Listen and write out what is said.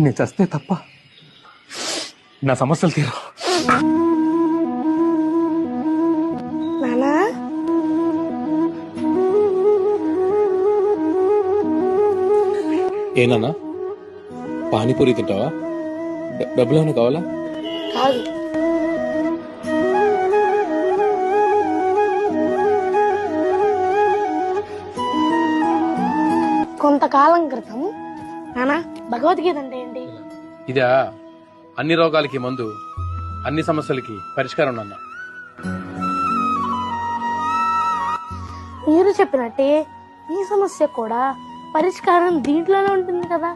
నేను చస్తే తప్ప నా సమస్యలు తీరు. నానా ఏనా పానీపూరి తింటావా? డబ్బులు ఏమైనా కావాలా? కాదు, కొంతకాలం క్రితం నానా భగవద్గీత అంటే ఏంటి? ఇదా అన్ని రోగాలకి మందు, అన్ని సమస్యలకి పరిష్కారం నాన్న. మీరు చెప్పినట్టే ఈ సమస్య కూడా పరిష్కారం దీంట్లోనే ఉంటుంది కదా.